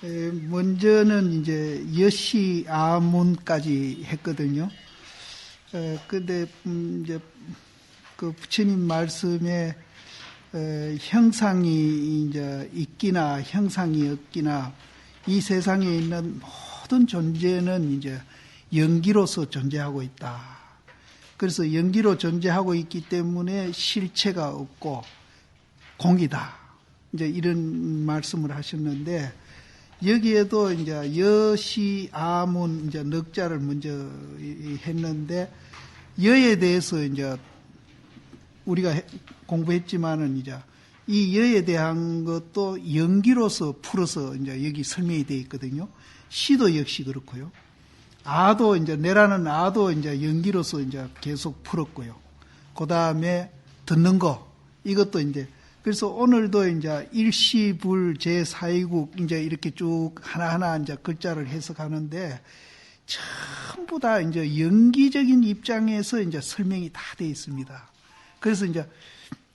먼저는 이제 여시아문까지 했거든요. 근데 이제 그 부처님 말씀에 형상이 이제 있기나 형상이 없기나 이 세상에 있는 모든 존재는 이제 연기로서 존재하고 있다. 그래서 연기로 존재하고 있기 때문에 실체가 없고 공이다. 이제 이런 말씀을 하셨는데, 여기에도 이제 여시아문 이제 넉자를 먼저 했는데, 여에 대해서 이제 우리가 공부했지만은 이제 이 여에 대한 것도 연기로서 풀어서 이제 여기 설명이 되어 있거든요. 시도 역시 그렇고요. 아도 이제 내라는 아도 이제 연기로서 이제 계속 풀었고요. 그 다음에 듣는 거 이것도 이제 그래서 오늘도 이제 일시불 제4위국 이제 이렇게 쭉 하나하나 이제 글자를 해석하는데 전부 다 이제 연기적인 입장에서 이제 설명이 다 되어 있습니다. 그래서 이제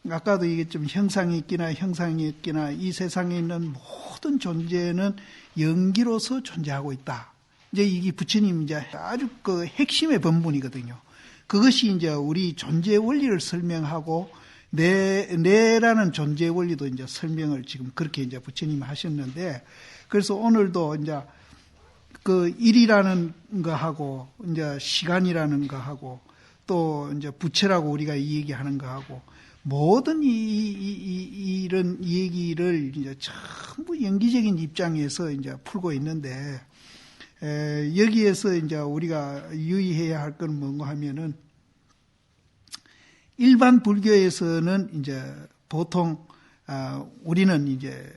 아까도 얘기했지만 형상이 있기나 형상이 없기나 이 세상에 있는 모든 존재는 연기로서 존재하고 있다. 이제 이게 부처님 이제 아주 그 핵심의 본분이거든요. 그것이 이제 우리 존재 원리를 설명하고 내라는 존재 원리도 이제 설명을 지금 그렇게 이제 부처님 하셨는데, 그래서 오늘도 이제 그 일이라는 거하고 이제 시간이라는 거하고 또 이제 부처라고 우리가 이 얘기하는 거하고 모든 이런 얘기를 이제 전부 연기적인 입장에서 이제 풀고 있는데, 여기에서 이제 우리가 유의해야 할 건 뭔가 하면은 일반 불교에서는 이제 보통 우리는 이제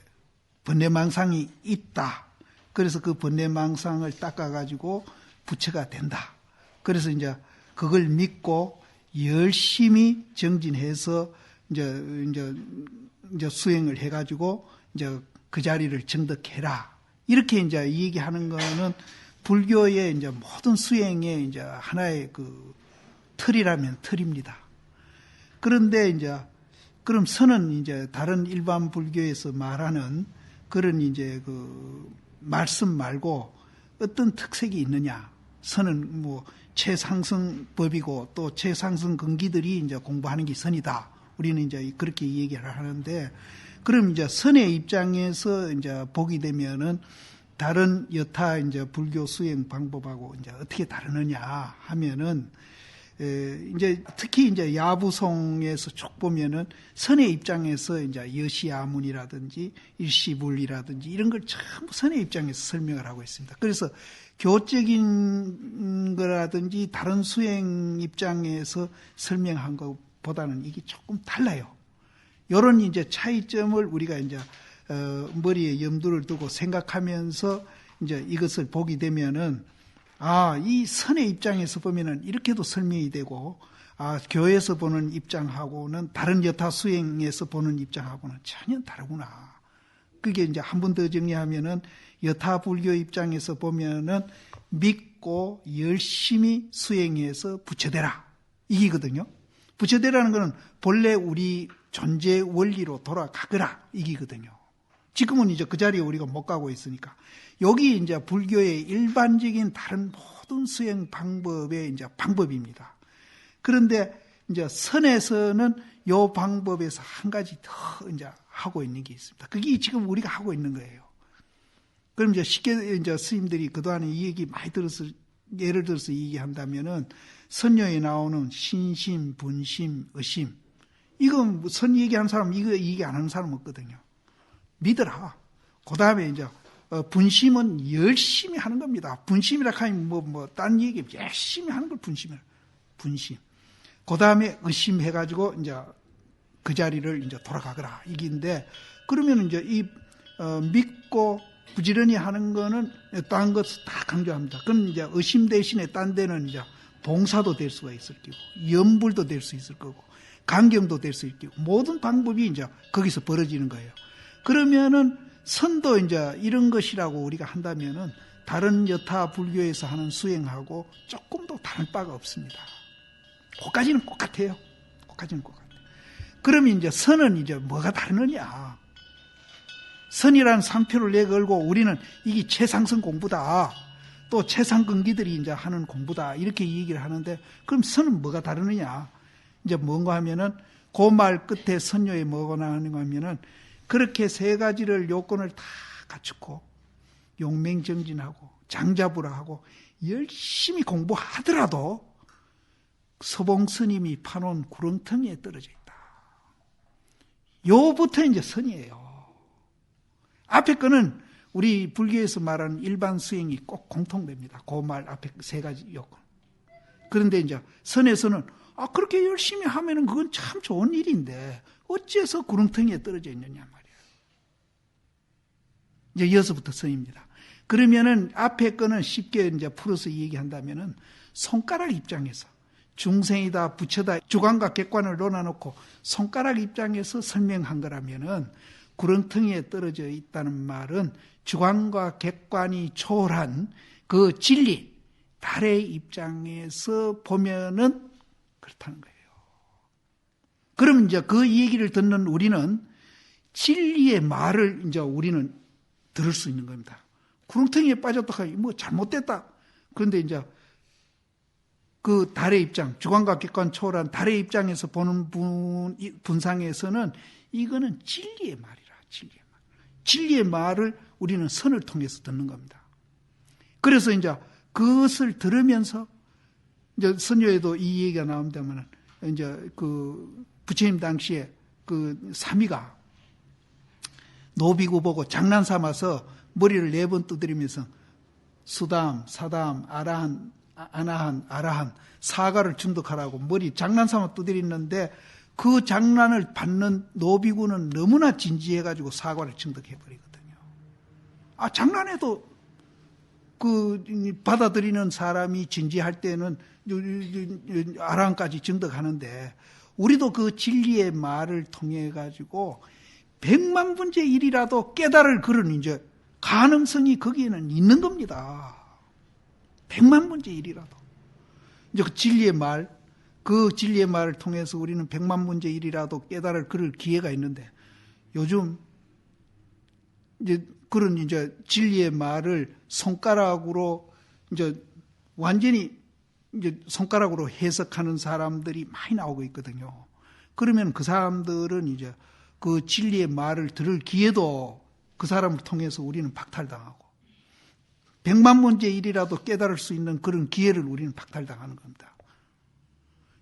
번뇌망상이 있다. 그래서 그 번뇌망상을 닦아가지고 부처가 된다. 그래서 이제 그걸 믿고 열심히 정진해서 이제 수행을 해가지고 이제 그 자리를 정득해라. 이렇게 이제 얘기하는 거는 불교의 이제 모든 수행의 이제 하나의 그 틀이라면 틀입니다. 그런데 이제 그럼 선은 이제 다른 일반 불교에서 말하는 그런 이제 그 말씀 말고 어떤 특색이 있느냐? 선은 뭐 최상승법이고 또 최상승 근기들이 이제 공부하는 게 선이다. 우리는 이제 그렇게 얘기를 하는데, 그럼 이제 선의 입장에서 이제 보게 되면은 다른 여타 이제 불교 수행 방법하고 이제 어떻게 다르느냐 하면은 이제 특히 이제 야부송에서 쭉 보면은 선의 입장에서 이제 여시아문이라든지 일시불이라든지 이런 걸 전부 선의 입장에서 설명을 하고 있습니다. 그래서 교적인 거라든지 다른 수행 입장에서 설명한 것보다는 이게 조금 달라요. 이런 이제 차이점을 우리가 이제 머리에 염두를 두고 생각하면서 이제 이것을 보게 되면은 이 선의 입장에서 보면은 이렇게도 설명이 되고, 교회에서 보는 입장하고는 다른 여타 수행에서 보는 입장하고는 전혀 다르구나. 그게 이제 한 번 더 정리하면은 여타 불교 입장에서 보면은 믿고 열심히 수행해서 부처되라. 이기거든요. 부처되라는 거는 본래 우리 존재 원리로 돌아가거라. 이기거든요. 지금은 이제 그 자리에 우리가 못 가고 있으니까. 여기 이제 불교의 일반적인 다른 모든 수행 방법의 이제 방법입니다. 그런데 이제 선에서는 요 방법에서 한 가지 더 이제 하고 있는 게 있습니다. 그게 지금 우리가 하고 있는 거예요. 그럼 이제 쉽게 이제 스님들이 그동안에 이 얘기 많이 들어서, 예를 들어서 얘기한다면은 선녀에 나오는 신심, 분심, 의심. 이거 선 얘기하는 사람, 이거 얘기 안 하는 사람 없거든요. 믿어라. 그 다음에 이제 분심은 열심히 하는 겁니다. 분심이라 하면 딴 얘기 열심히 하는 걸 분심이라. 분심. 그 다음에 의심해가지고 이제 그 자리를 이제 돌아가거라. 이기인데, 그러면 이제 이 믿고 부지런히 하는 거는 딴 것을 다 강조합니다. 그럼 이제 의심 대신에 딴 데는 이제 봉사도 될 수가 있을 거고, 염불도 될 수 있을 거고, 강경도 될 수 있고, 모든 방법이 이제 거기서 벌어지는 거예요. 그러면은 선도 이제 이런 것이라고 우리가 한다면은 다른 여타 불교에서 하는 수행하고 조금도 다른 바가 없습니다. 그까지는 똑같아요. 그까지는 똑같아요. 그러면 이제 선은 이제 뭐가 다르느냐? 선이라는 상표를 내걸고 우리는 이게 최상승 공부다. 또 최상근기들이 이제 하는 공부다. 이렇게 얘기를 하는데 그럼 선은 뭐가 다르느냐? 이제 뭔가 하면은 그 말 끝에 선녀에 뭐가 나오는가 하면은 그렇게 세 가지를 요건을 다 갖추고 용맹정진하고 장자부라하고 열심히 공부하더라도 서봉 스님이 파놓은 구렁텅이에 떨어져 있다. 요부터 이제 선이에요. 앞에 거는 우리 불교에서 말하는 일반 수행이 꼭 공통됩니다. 그 말 앞에 세 가지 요건. 그런데 이제 선에서는 그렇게 열심히 하면은 그건 참 좋은 일인데 어째서 구렁텅이에 떨어져 있느냐 말이에요. 이제 여기서부터 선입니다. 그러면은 앞에 거는 쉽게 이제 풀어서 얘기한다면은 손가락 입장에서 중생이다, 부처다, 주관과 객관을 놓아놓고 손가락 입장에서 설명한 거라면은 구렁텅이에 떨어져 있다는 말은 주관과 객관이 초월한 그 진리, 달의 입장에서 보면은 그렇다는 거예요. 그럼 이제 그 얘기를 듣는 우리는 진리의 말을 이제 우리는 들을 수 있는 겁니다. 구렁텅이에 빠졌다가 뭐 잘못됐다. 그런데 이제 그 달의 입장, 주관과 객관 초월한 달의 입장에서 보는 분상에서는 이거는 진리의 말이라, 진리의 말. 진리의 말을 우리는 선을 통해서 듣는 겁니다. 그래서 이제 그것을 들으면서 이제 선녀에도 이 얘기가 나온다면 이제 그 부처님 당시에 그 사미가 노비구 보고 장난 삼아서 머리를 4번 두드리면서 수담, 사담, 아라한, 아나한, 아라한 사가를 중독하라고 머리 장난 삼아 두드리는데 그 장난을 받는 노비구는 너무나 진지해가지고 사과를 증득해버리거든요. 장난해도 그 받아들이는 사람이 진지할 때는 아라한까지 증득하는데 우리도 그 진리의 말을 통해 가지고 100만 분의 1이라도 깨달을 그런 이제 가능성이 거기에는 있는 겁니다. 100만 분의 1이라도. 이제 그 진리의 말, 그 진리의 말을 통해서 우리는 100만 분의 1이라도 깨달을 그럴 기회가 있는데 요즘 이제 그런 이제 진리의 말을 손가락으로 이제 완전히 이제 손가락으로 해석하는 사람들이 많이 나오고 있거든요. 그러면 그 사람들은 이제 그 진리의 말을 들을 기회도 그 사람을 통해서 우리는 박탈당하고 100만 분의 1이라도 깨달을 수 있는 그런 기회를 우리는 박탈당하는 겁니다.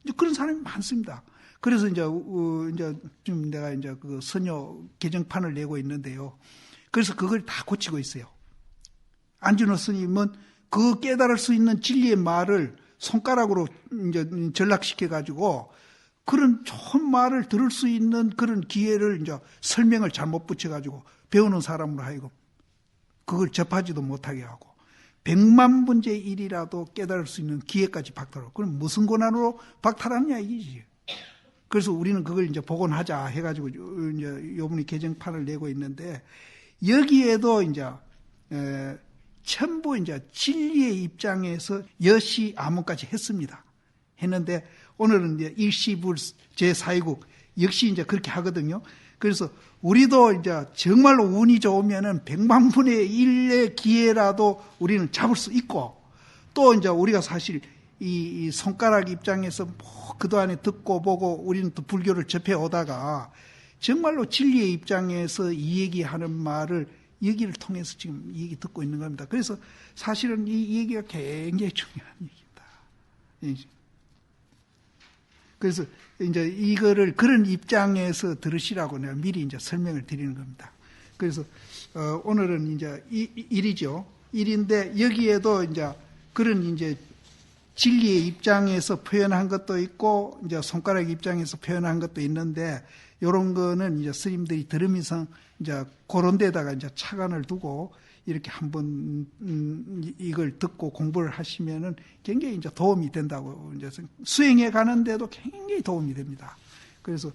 이제 그런 사람이 많습니다. 그래서 이제 지금 내가 이제 그 선녀 개정판을 내고 있는데요. 그래서 그걸 다 고치고 있어요. 안준호 스님은 그 깨달을 수 있는 진리의 말을 손가락으로 이제 전락시켜 가지고 그런 좋은 말을 들을 수 있는 그런 기회를 이제 설명을 잘못 붙여 가지고 배우는 사람으로 하여금 그걸 접하지도 못하게 하고 100만 분의 1이라도 깨달을 수 있는 기회까지 박탈하고 그럼 무슨 권한으로 박탈하느냐 이기지. 그래서 우리는 그걸 이제 복원하자 해가지고 이제 요번에 개정판을 내고 있는데 여기에도 이제 전부 이제 진리의 입장에서 여시 암문까지 했습니다. 했는데 오늘은 이제 일시불 제4위국 역시 이제 그렇게 하거든요. 그래서 우리도 이제 정말로 운이 좋으면은 100만 분의 1의 기회라도 우리는 잡을 수 있고 또 이제 우리가 사실 이 손가락 입장에서 뭐 그동안에 듣고 보고 우리는 또 불교를 접해 오다가 정말로 진리의 입장에서 이 얘기하는 말을 여기를 통해서 지금 이 얘기 듣고 있는 겁니다. 그래서 사실은 이 얘기가 굉장히 중요한 얘기입니다. 그래서 이제 이거를 그런 입장에서 들으시라고 내가 미리 이제 설명을 드리는 겁니다. 그래서 오늘은 이제 일이죠. 일인데 여기에도 이제 그런 이제 진리의 입장에서 표현한 것도 있고 이제 손가락 입장에서 표현한 것도 있는데 이런 거는 이제 스님들이 들으면서 이제 그런 데다가 이제 차관을 두고 이렇게 한번 이걸 듣고 공부를 하시면은 굉장히 이제 도움이 된다고 이제 수행해 가는데도 굉장히 도움이 됩니다. 그래서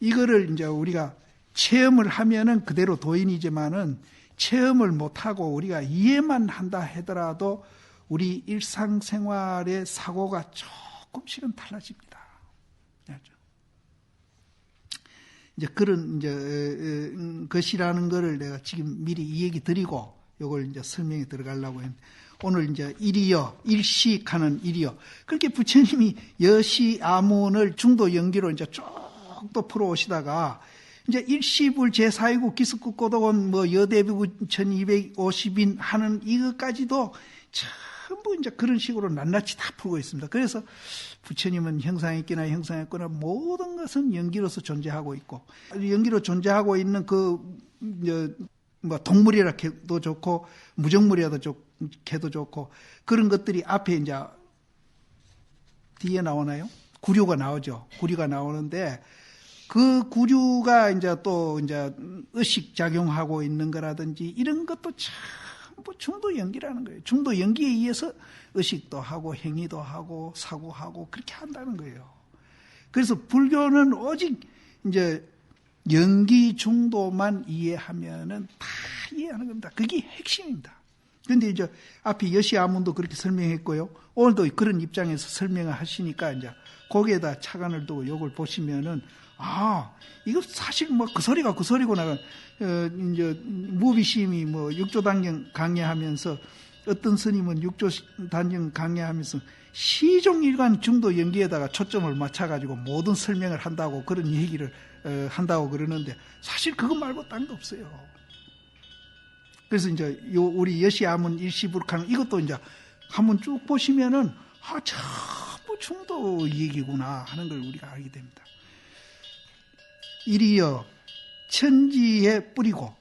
이거를 이제 우리가 체험을 하면은 그대로 도인이지만은 체험을 못 하고 우리가 이해만 한다 하더라도 우리 일상생활의 사고가 조금씩은 달라집니다. 이제 그런 이제 것이라는 거를 내가 지금 미리 이 얘기 드리고 요걸 이제 설명에 들어가려고 했는데, 오늘 이제 일식하는 일이요. 그렇게 부처님이 여시 아문을 중도 연기로 이제 쭉 또 풀어 오시다가 이제 일시불 제4위국 기습국 고독원 여대비구 1250인 하는 이것까지도 전부 이제 그런 식으로 낱낱이 다 풀고 있습니다. 그래서 부처님은 형상있기나 형상없거나 모든 것은 연기로서 존재하고 있고, 연기로 존재하고 있는 동물이라 해도 좋고 무정물이라도 해도 좋고, 그런 것들이 앞에 이제 뒤에 나오나요? 구류가 나오죠. 구류가 나오는데, 그 구류가 이제 또 이제 의식 작용하고 있는 거라든지 이런 것도 전부 중도 연기라는 거예요. 중도 연기에 의해서 의식도 하고 행위도 하고 사고하고 그렇게 한다는 거예요. 그래서 불교는 오직 이제 연기 중도만 이해하면은 다 이해하는 겁니다. 그게 핵심입니다. 그런데 이제 앞에 여시아문도 그렇게 설명했고요. 오늘도 그런 입장에서 설명을 하시니까 이제 거기에다 차관을 두고 요걸 보시면은, 이거 사실 그 소리가 그 소리구나. 이제 무비심이 육조단경 강의하면서 어떤 스님은 육조단경 강의하면서 시종일관 중도 연기에다가 초점을 맞춰가지고 모든 설명을 한다고 그런 얘기를 한다고 그러는데, 사실 그거 말고 딴 거 없어요. 그래서 이제 우리 여시아문 일시불카는 이것도 이제 한번 쭉 보시면은 전부 중도 얘기구나 하는 걸 우리가 알게 됩니다. 일이여 천지에 뿌리고,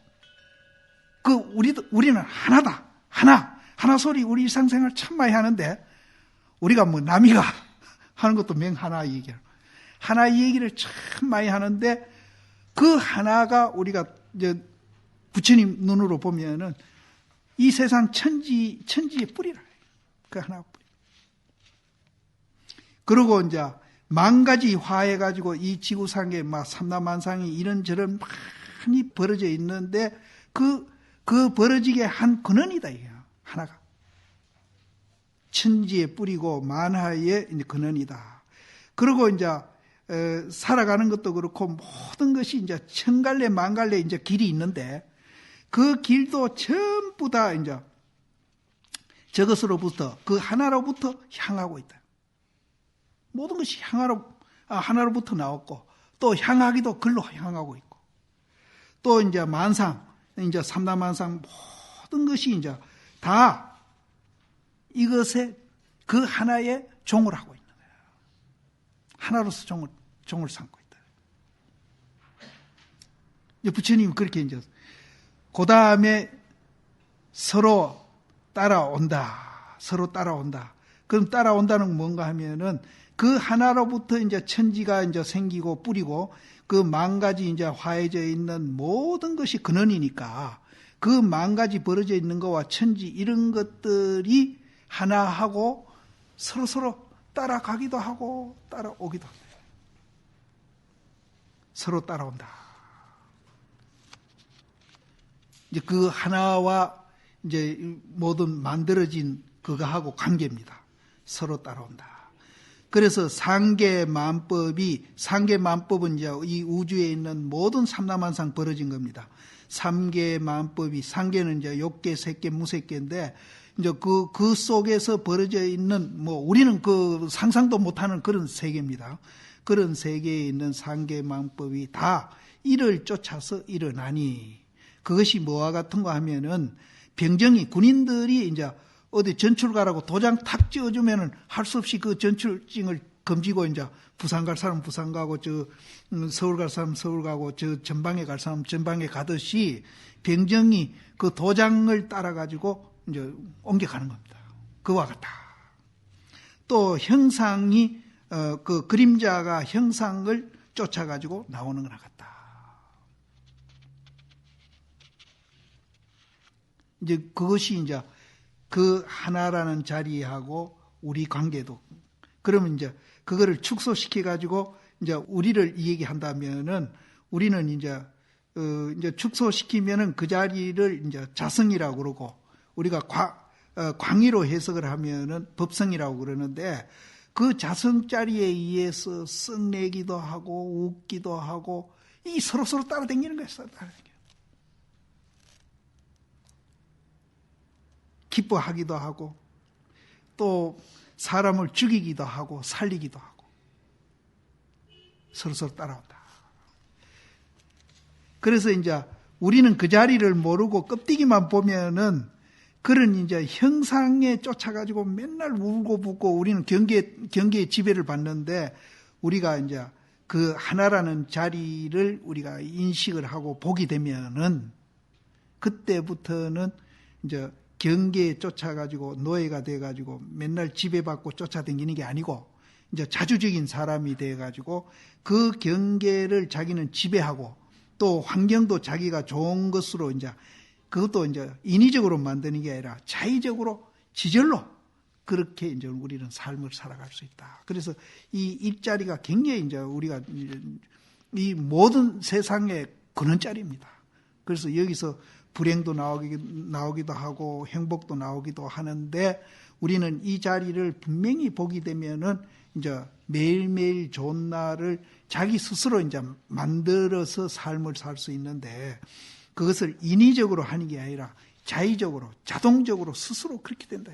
우리는 하나다. 하나 소리 우리 일상생활 참 많이 하는데, 우리가 남이가 하는 것도 하나 얘기야. 하나 얘기를 참 많이 하는데, 그 하나가 우리가 이제 부처님 눈으로 보면은 이 세상 천지의 뿌리라. 그 하나 뿌리. 그리고 이제 만 가지 화해가지고 이 지구상에 삼라만상이 이런저런 많이 벌어져 있는데, 그 벌어지게 한 근원이다, 이게 하나가. 천지에 뿌리고 만화의 근원이다. 그리고 이제 살아가는 것도 그렇고 모든 것이 이제 천갈래 만갈래 이제 길이 있는데, 그 길도 전부 다 이제 저것으로부터, 그 하나로부터 향하고 있다. 모든 것이 하나로부터 나왔고, 또 향하기도 글로 향하고 있고, 또 이제 만상, 이제 삼라만상 모든 것이 이제 다 이것에 그 하나의 종을 하고 있는 거예요. 하나로서 종을 삼고 있다. 이제 부처님이 그렇게 이제 그 다음에 서로 따라온다. 그럼 따라온다는 건 뭔가 하면은 그 하나로부터 이제 천지가 이제 생기고 뿌리고, 그 만 가지 이제 화해져 있는 모든 것이 근원이니까, 그 만 가지 벌어져 있는 거와 천지 이런 것들이 하나하고 서로 따라가기도 하고 따라오기도 합니다. 서로 따라온다. 이제 그 하나와 이제 모든 만들어진 그거하고 관계입니다. 서로 따라온다. 그래서 상계만법은 이제 이 우주에 있는 모든 삼라만상 벌어진 겁니다. 삼계만법이, 상계는 이제 욕계, 색계, 무색계인데, 이제 그 속에서 벌어져 있는, 우리는 그 상상도 못하는 그런 세계입니다. 그런 세계에 있는 상계만법이 다 이를 쫓아서 일어나니, 그것이 뭐와 같은 거 하면은, 병정이, 군인들이 이제 어디 전출 가라고 도장 탁 찍어주면은 할 수 없이 그 전출증을 검지고 이제 부산 갈 사람 부산 가고, 서울 갈 사람 서울 가고, 전방에 갈 사람 전방에 가듯이 병정이 그 도장을 따라가지고 이제 옮겨가는 겁니다. 그와 같다. 또 형상이, 그 그림자가 형상을 쫓아가지고 나오는 거나 같다. 이제 그것이 이제 그 하나라는 자리하고 우리 관계도, 그러면 이제 그거를 축소시켜가지고 이제 우리를 얘기한다면은, 우리는 이제 축소시키면은 그 자리를 이제 자성이라고 그러고, 우리가 광의로 해석을 하면은 법성이라고 그러는데, 그 자성 자리에 의해서 썩내기도 하고 웃기도 하고 이 서로서로 따라다니는 거예요. 따라다니는. 기뻐하기도 하고 또 사람을 죽이기도 하고 살리기도 하고 서로서로 따라온다. 그래서 이제 우리는 그 자리를 모르고 껍데기만 보면은 그런 이제 형상에 쫓아가지고 맨날 울고 붓고 우리는 경계의 지배를 받는데, 우리가 이제 그 하나라는 자리를 우리가 인식을 하고 보게 되면은 그때부터는 이제 경계에 쫓아가지고 노예가 돼가지고 맨날 지배받고 쫓아다니는 게 아니고 이제 자주적인 사람이 돼가지고 그 경계를 자기는 지배하고 또 환경도 자기가 좋은 것으로 이제 그것도 이제 인위적으로 만드는 게 아니라 자의적으로 지절로 그렇게 이제 우리는 삶을 살아갈 수 있다. 그래서 이 일자리가 굉장히 이제 우리가 이 모든 세상의 근원자리입니다. 그래서 여기서 불행도 나오기도 하고 행복도 나오기도 하는데, 우리는 이 자리를 분명히 보게 되면은 이제 매일매일 좋은 날을 자기 스스로 이제 만들어서 삶을 살 수 있는데, 그것을 인위적으로 하는 게 아니라 자의적으로 자동적으로 스스로 그렇게 된다.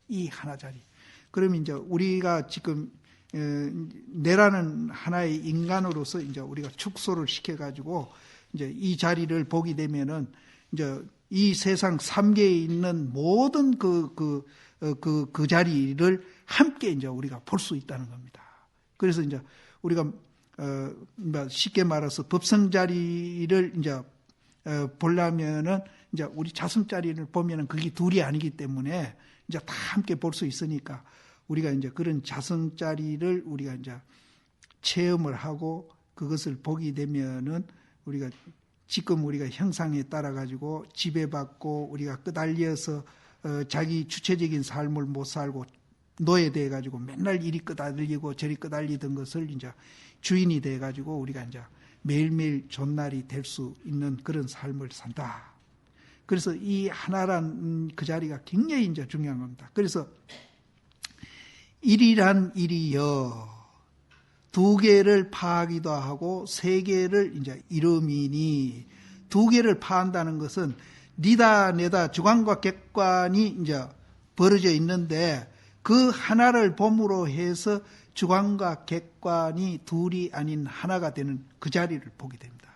이 하나 자리. 그러면 이제 우리가 지금 내라는 하나의 인간으로서 이제 우리가 축소를 시켜가지고 이제 이 자리를 보게 되면은 이제 이 세상 3계에 있는 모든 그 자리를 함께 이제 우리가 볼 수 있다는 겁니다. 그래서 이제 우리가 쉽게 말해서 법성 자리를 이제 보려면은 이제 우리 자성 자리를 보면은 그게 둘이 아니기 때문에 이제 다 함께 볼 수 있으니까 우리가 이제 그런 자성 자리를 우리가 이제 체험을 하고 그것을 보게 되면은 우리가 지금 우리가 형상에 따라 가지고 지배받고 우리가 끄달려서 자기 주체적인 삶을 못 살고 노예돼 가지고 맨날 이리 끄달리고 저리 끄달리던 것을 이제 주인이 돼 가지고 우리가 이제 매일매일 좋은 날이 될 수 있는 그런 삶을 산다. 그래서 이 하나란 그 자리가 굉장히 이제 중요한 겁니다. 그래서 일이란 일이여 두 개를 파하기도 하고 세 개를 이제 이름이니, 두 개를 파한다는 것은 니다 내다 주관과 객관이 이제 벌어져 있는데 그 하나를 봄으로 해서 주관과 객관이 둘이 아닌 하나가 되는 그 자리를 보게 됩니다.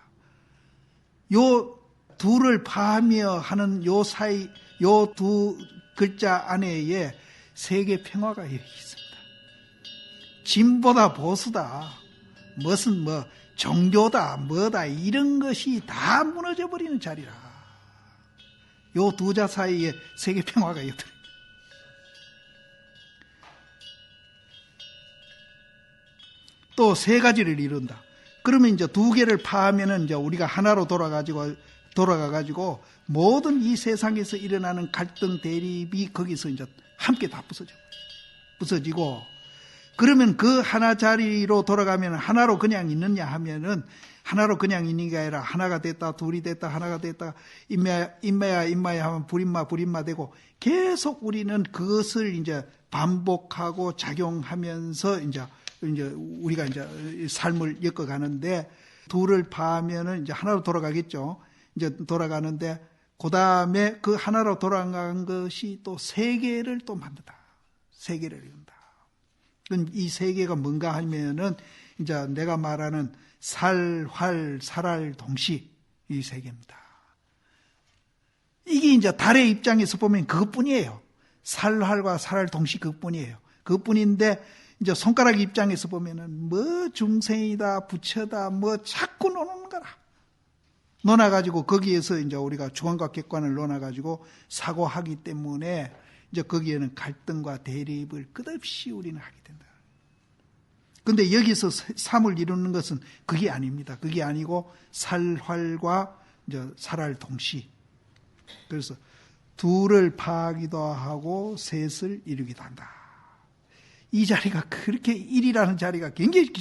요 둘을 파하며 하는 요 사이, 요 두 글자 안에 세계 평화가 이렇게 있습니다. 진보다 보수다, 무슨 종교다, 뭐다, 이런 것이 다 무너져 버리는 자리라. 요 두 자 사이에 세계 평화가 있다. 또 세 가지를 이룬다. 그러면 이제 두 개를 파하면은 이제 우리가 하나로 돌아가가지고 모든 이 세상에서 일어나는 갈등 대립이 거기서 이제 함께 다 부서지고, 그러면 그 하나 자리로 돌아가면 하나로 그냥 있느냐 하면은 하나로 그냥 있는 게 아니라 하나가 됐다, 둘이 됐다, 하나가 됐다, 인마야 하면 불인마 되고 계속 우리는 그것을 이제 반복하고 작용하면서 이제 우리가 이제 삶을 엮어가는데, 둘을 파하면은 이제 하나로 돌아가겠죠. 이제 돌아가는데, 그 다음에 그 하나로 돌아간 것이 또 세계를 또 만든다. 세계를 이룬다. 이 세계가 뭔가 하면은 이제 내가 말하는 살, 활, 살할 동시 이 세계입니다. 이게 이제 달의 입장에서 보면 그것뿐이에요. 살, 활과 살할 동시 그것뿐이에요. 그것뿐인데 이제 손가락 입장에서 보면은 뭐 중생이다, 부처다, 뭐 자꾸 노는 거라. 논아가지고 거기에서 이제 우리가 주관과 객관을 논아가지고 사고하기 때문에 이제 거기에는 갈등과 대립을 끝없이 우리는 하게 된다. 근데 여기서 삶을 이루는 것은 그게 아닙니다. 그게 아니고 살활과 이제 살할 동시. 그래서 둘을 파하기도 하고 셋을 이루기도 한다. 이 자리가 그렇게 일이라는 자리가 굉장히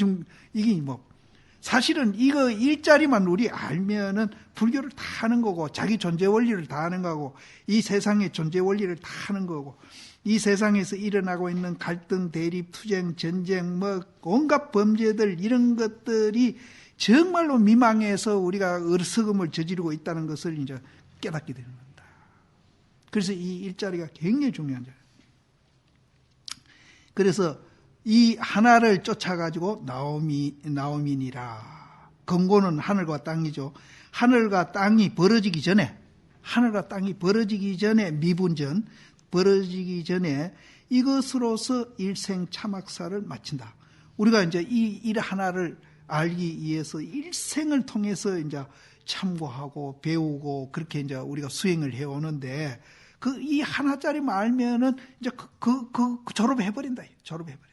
이게 사실은 이거 일자리만 우리 알면은 불교를 다 하는 거고 자기 존재 원리를 다 하는 거고 이 세상의 존재 원리를 다 하는 거고 이 세상에서 일어나고 있는 갈등, 대립, 투쟁, 전쟁, 온갖 범죄들 이런 것들이 정말로 미망해서 우리가 어리석음을 저지르고 있다는 것을 이제 깨닫게 되는 겁니다. 그래서 이 일자리가 굉장히 중요한 자리예요. 그래서 이 하나를 쫓아가지고 나오미니라. 근고는 하늘과 땅이죠. 하늘과 땅이 벌어지기 전에, 미분전, 벌어지기 전에 이것으로서 일생 참학사를 마친다. 우리가 이제 이 일 하나를 알기 위해서 일생을 통해서 이제 참고하고 배우고 그렇게 이제 우리가 수행을 해오는데 그 이 하나짜리만 알면은 이제 졸업해버린다. 졸업해버린다.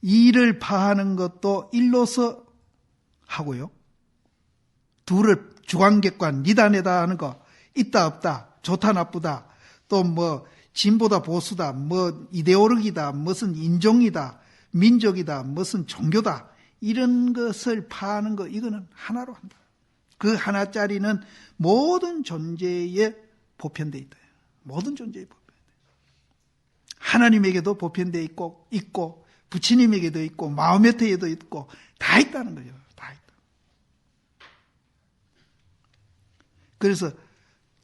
일을 파하는 것도 일로서 하고요. 둘을 주관객관, 니다내다 하는 거, 있다 없다, 좋다 나쁘다, 또 뭐 진보다 보수다, 뭐 이데올로기다, 무슨 인종이다, 민족이다, 무슨 종교다, 이런 것을 파하는 거, 이거는 하나로 한다. 그 하나짜리는 모든 존재에 보편되어 있다. 모든 존재에 보편되어 있다. 하나님에게도 보편되어 있고 부처님에게도 있고 마호메트에도 있고 다 있다는 거죠. 다 있다. 그래서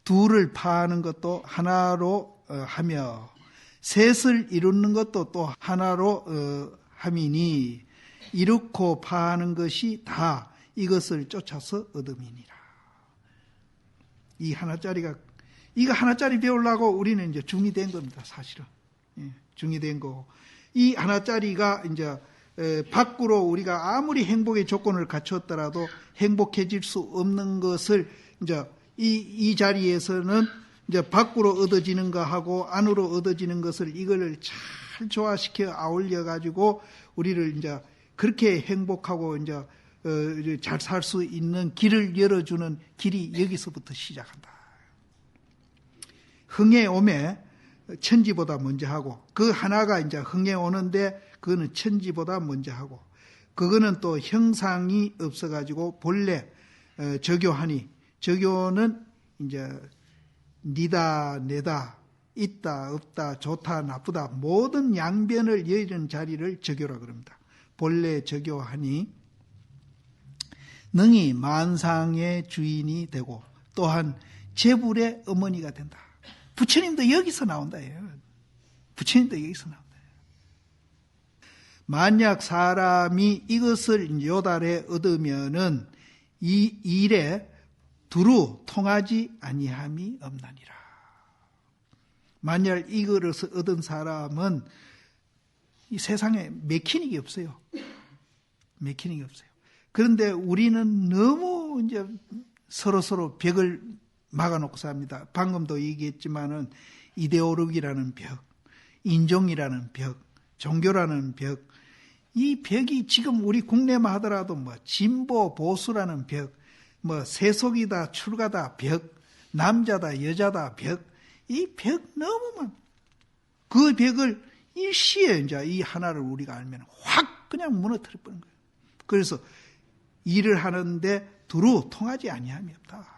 둘을 파하는 것도 하나로 하며 셋을 이루는 것도 또 하나로 함이니 이렇고 파하는 것이 다 이것을 쫓아서 얻음이니라. 이 하나짜리가, 이거 하나짜리 배우려고 우리는 이제 중이 된 겁니다, 사실은. 예, 중이 된 거고. 이 하나짜리가 이제 밖으로 우리가 아무리 행복의 조건을 갖췄더라도 행복해질 수 없는 것을 이제 이 자리에서는 이제 밖으로 얻어지는 거하고 안으로 얻어지는 것을 이거를 잘 조화시켜 아울려 가지고 우리를 이제 그렇게 행복하고 이제 잘 살 수 있는 길을 열어주는 길이 여기서부터 시작한다. 흥에 오매 천지보다 먼저 하고 그 하나가 이제 흥에 오는데 그거는 천지보다 먼저 하고 그거는 또 형상이 없어가지고 본래 저교하니 저교는 이제 니다 내다 있다 없다 좋다 나쁘다 모든 양변을 여의는 자리를 저교라 그럽니다. 본래 저교하니 능히 만상의 주인이 되고 또한 재불의 어머니가 된다. 부처님도 여기서 나온다예요. 부처님도 여기서 나온다. 만약 사람이 이것을 요달에 얻으면은 이 일에 두루 통하지 아니함이 없나니라. 만약 이것을 얻은 사람은 이 세상에 맥히는 없어요. 맥히는 없어요. 그런데 우리는 너무 이제 서로 벽을 막아놓고 삽니다. 방금도 얘기했지만은 이데올로기라는 벽, 인종이라는 벽, 종교라는 벽, 이 벽이 지금 우리 국내만 하더라도 뭐 진보 보수라는 벽, 뭐 세속이다 출가다 벽, 남자다 여자다 벽, 이 벽 너무 많아. 그 벽을 일시에 이제 이 하나를 우리가 알면 확 그냥 무너뜨려 버린 거예요. 그래서 일을 하는데 두루 통하지 아니함이 없다.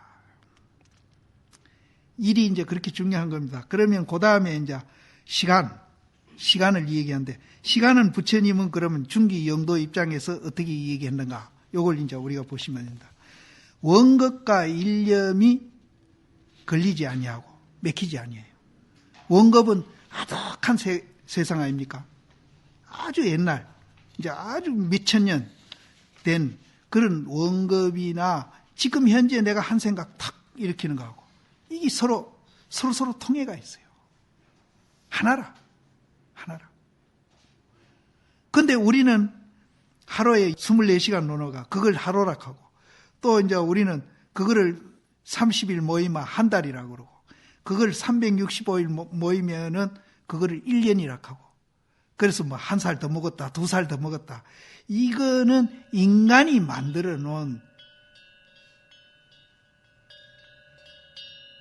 일이 이제 그렇게 중요한 겁니다. 그러면 그 다음에 이제 시간을 얘기하는데 시간은 부처님은 그러면 중기 영도 입장에서 어떻게 얘기했는가? 요걸 이제 우리가 보시면 됩니다. 원겁과 일념이 걸리지 아니하고 맥히지 아니해요. 원겁은 아득한 세상 아닙니까? 아주 옛날, 이제 아주 몇천 년 된 그런 원겁이나 지금 현재 내가 한 생각 탁 일으키는 거하고 이게 서로 통해가 있어요. 하나라. 근데 우리는 하루에 24시간 노노가 그걸 하루락하고 또 이제 우리는 그거를 30일 모이면 한 달이라고 그러고 그걸 365일 모이면은 그거를 1년이라고 하고 그래서 뭐 한 살 더 먹었다, 2살 더 먹었다. 이거는 인간이 만들어 놓은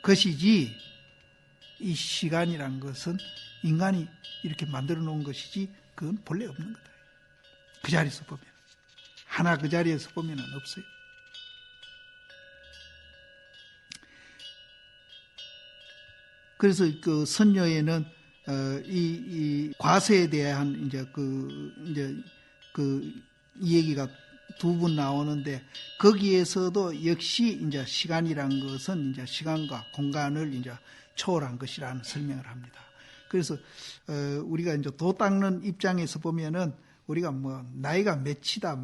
것이지 이 시간이란 것은 인간이 이렇게 만들어 놓은 것이지 그건 본래 없는 거다. 그 자리에서 보면 하나 그 자리에서 보면은 없어요. 그래서 그 선녀에는 이 과세에 대한 이제 그 이 얘기가 두 번 나오는데 거기에서도 역시 이제 시간이란 것은 이제 시간과 공간을 이제 초월한 것이라는 설명을 합니다. 그래서 우리가 이제 도 닦는 입장에서 보면은 우리가 뭐 나이가 몇이다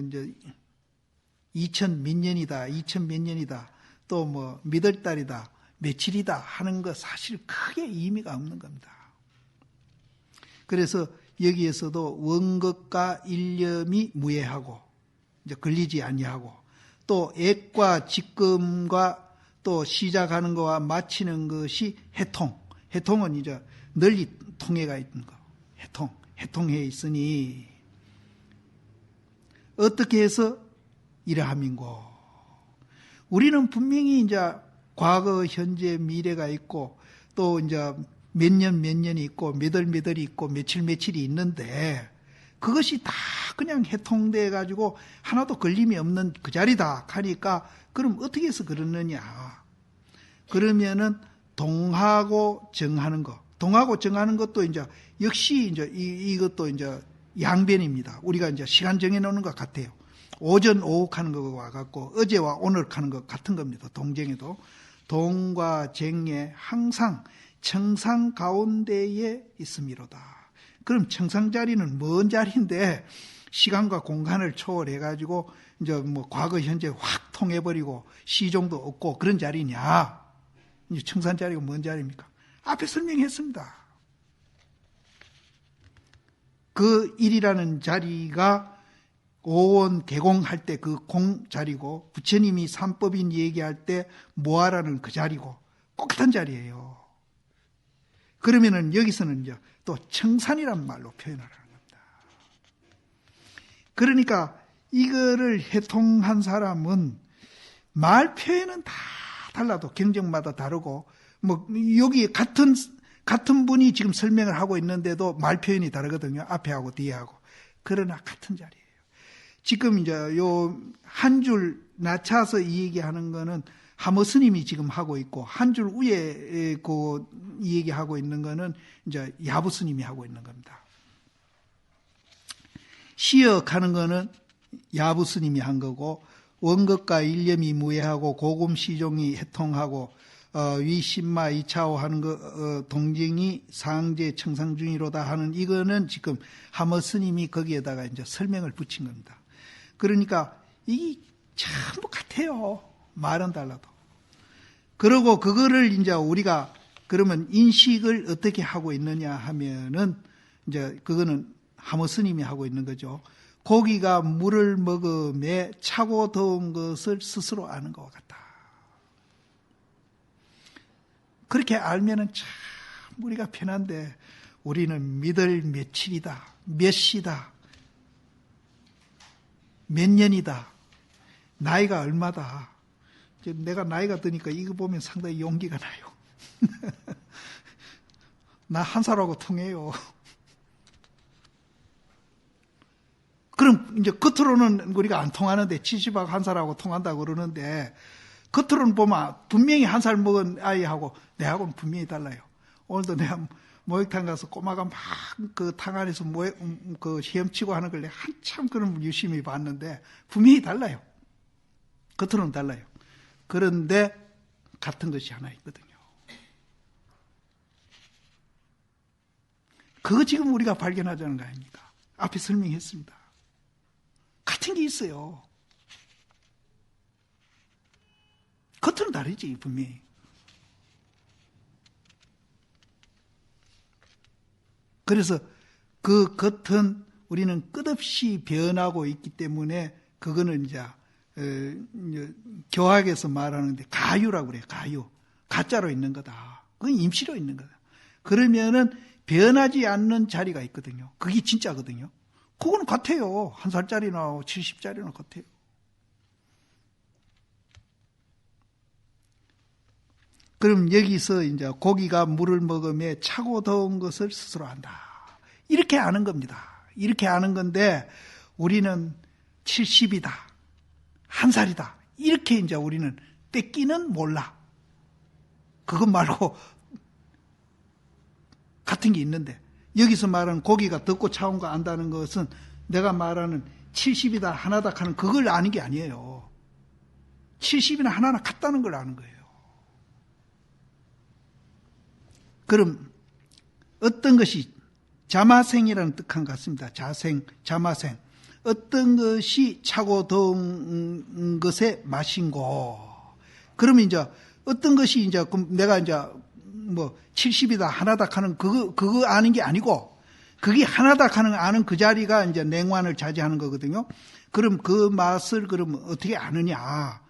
이제 2000 몇 년이다 2000 몇 년이다 또 뭐 몇 월 달이다 며칠이다 하는 거 사실 크게 의미가 없는 겁니다. 그래서 여기에서도 원것과 일념이 무해하고 이제 걸리지 아니하고 또 액과 직금과 또 시작하는 것과 마치는 것이 해통. 해통은 이제 널리 통해가 있는 거. 해통해 있으니 어떻게 해서 이러함인고. 우리는 분명히 이제 과거, 현재, 미래가 있고 또 이제 몇 년이 있고 몇 월이 있고 며칠이 있는데 그것이 다 그냥 해통돼 가지고 하나도 걸림이 없는 그 자리다 하니까 그럼 어떻게 해서 그러느냐. 그러면은 동하고 정하는 거. 동하고 정하는 것도 이제 역시 이제 이것도 이제 양변입니다. 우리가 이제 시간 정해 놓는 것 같아요. 오전 오후 하는 것과 같고 어제와 오늘 하는 것 같은 겁니다. 동정에도 동과 정에 항상 청상 가운데에 있음이로다. 그럼 청상 자리는 먼 자리인데 시간과 공간을 초월해 가지고 이제 뭐 과거 현재 확 통해 버리고 시종도 없고 그런 자리냐? 이제 청산 자리가 뭔 자리입니까? 앞에 설명했습니다. 그 일이라는 자리가 오원 개공할 때 그 공 자리고 부처님이 삼법인 얘기할 때 모하라는 그 자리고 똑같은 자리예요. 그러면은 여기서는 이제 또 청산이란 말로 표현하라는 겁니다. 그러니까 이거를 해통한 사람은 말 표현은 다 달라도 경정마다 다르고 뭐 여기 같은 분이 지금 설명을 하고 있는데도 말 표현이 다르거든요. 앞에 하고 뒤에 하고. 그러나 같은 자리예요. 지금 이제 요 한 줄 낮춰서 이 얘기하는 거는 하모 스님이 지금 하고 있고 한 줄 위에 이 얘기하고 있는 거는 이제 야부 스님이 하고 있는 겁니다. 시역하는 거는 야부 스님이 한 거고 원것과 일념이 무해하고 고금 시종이 해통하고 위신마 이차오 하는 거 동정이 상제 청상 중이로다 하는 이거는 지금 하모 스님이 거기에다가 이제 설명을 붙인 겁니다. 그러니까 이게 전부 같아요. 말은 달라도. 그리고 그거를 이제 우리가 그러면 인식을 어떻게 하고 있느냐 하면은 이제 그거는 하모 스님이 하고 있는 거죠. 고기가 물을 먹음에 차고 더운 것을 스스로 아는 것 같다. 그렇게 알면은 참 우리가 편한데 우리는 몇월 며칠이다, 몇 시다, 몇 년이다, 나이가 얼마다. 내가 나이가 드니까 이거 보면 상당히 용기가 나요. 나 한 살하고 통해요. 그럼 이제 겉으로는 우리가 안 통하는데 70하고 한 살하고 통한다고 그러는데 겉으로는 보면 분명히 한 살 먹은 아이하고 내하고는 분명히 달라요. 오늘도 내가 목욕탕 가서 꼬마가 막 그 탕 안에서 그 헤엄치고 하는 걸 내가 한참 그런 유심히 봤는데 분명히 달라요. 겉으로는 달라요. 그런데 같은 것이 하나 있거든요. 그거 지금 우리가 발견하자는 거 아닙니까? 앞에 설명했습니다. 같은 게 있어요. 겉은 다르지, 분명히. 그래서 그 겉은 우리는 끝없이 변하고 있기 때문에 그거는 이제 교학에서 말하는데 가유라고 그래요. 가유. 가짜로 있는 거다. 그건 임시로 있는 거다. 그러면은 변하지 않는 자리가 있거든요. 그게 진짜거든요. 그거는 같아요. 한 살짜리나 70짜리나 같아요. 그럼 여기서 이제 고기가 물을 먹으며 차고 더운 것을 스스로 안다. 이렇게 아는 겁니다. 이렇게 아는 건데 우리는 70이다. 한 살이다. 이렇게 이제 우리는 뺏기는 몰라. 그것 말고 같은 게 있는데 여기서 말하는 고기가 덥고 차운 거 안다는 것은 내가 말하는 70이다 하나다 하는 그걸 아는 게 아니에요. 70이나 하나나 같다는 걸 아는 거예요. 그럼 어떤 것이 자마생이라는 뜻한 것 같습니다. 자마생. 어떤 것이 차고 더운 것의 맛인고. 그러면 이제 어떤 것이 이제 내가 이제 뭐 70이다 하나다 하는 그거 아는 게 아니고 그게 하나다 하는 아는 그 자리가 이제 냉환을 차지하는 거거든요. 그럼 그 맛을 그럼 어떻게 아느냐?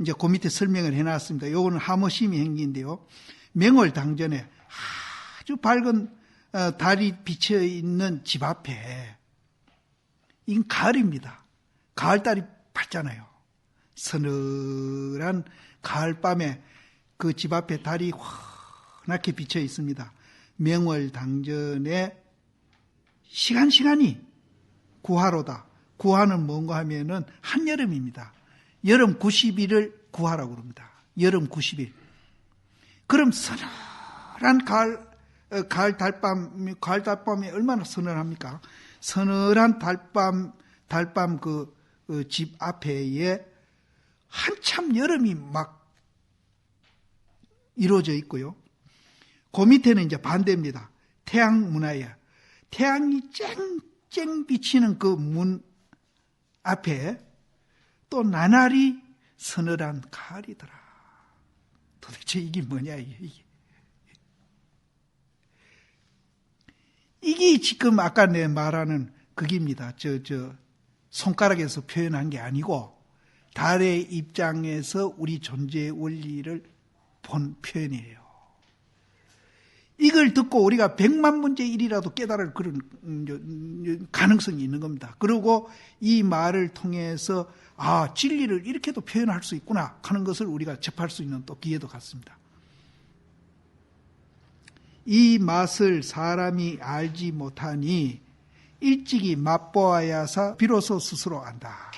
이제 그 밑에 설명을 해놨습니다. 요거는 하모시미 행기인데요. 명월당전에 아주 밝은 달이 비쳐 있는 집 앞에 이건 가을입니다. 가을달이 밝잖아요. 서늘한 가을밤에 그 집 앞에 달이 환하게 비쳐 있습니다. 명월당전에 시간이 구하로다. 구하는 뭔가 하면은 한여름입니다. 여름 90일을 구하라고 그럽니다. 여름 90일. 그럼 서늘한 가을 달밤이 얼마나 서늘합니까? 서늘한 달밤 그 집 앞에에 한참 여름이 막 이루어져 있고요. 그 밑에는 이제 반대입니다. 태양 문화에 태양이 쨍쨍 비치는 그 문 앞에 또 나날이 서늘한 가을이더라. 도대체 이게 뭐냐 이게 지금 아까 내 말하는 그깁니다. 손가락에서 표현한 게 아니고 달의 입장에서 우리 존재의 원리를 본 표현이에요. 이걸 듣고 우리가 100만 문제 1이라도 깨달을 그런 가능성이 있는 겁니다. 그리고 이 말을 통해서 진리를 이렇게도 표현할 수 있구나 하는 것을 우리가 접할 수 있는 또 기회도 갖습니다. 이 맛을 사람이 알지 못하니 일찍이 맛보아야사 비로소 스스로 안다.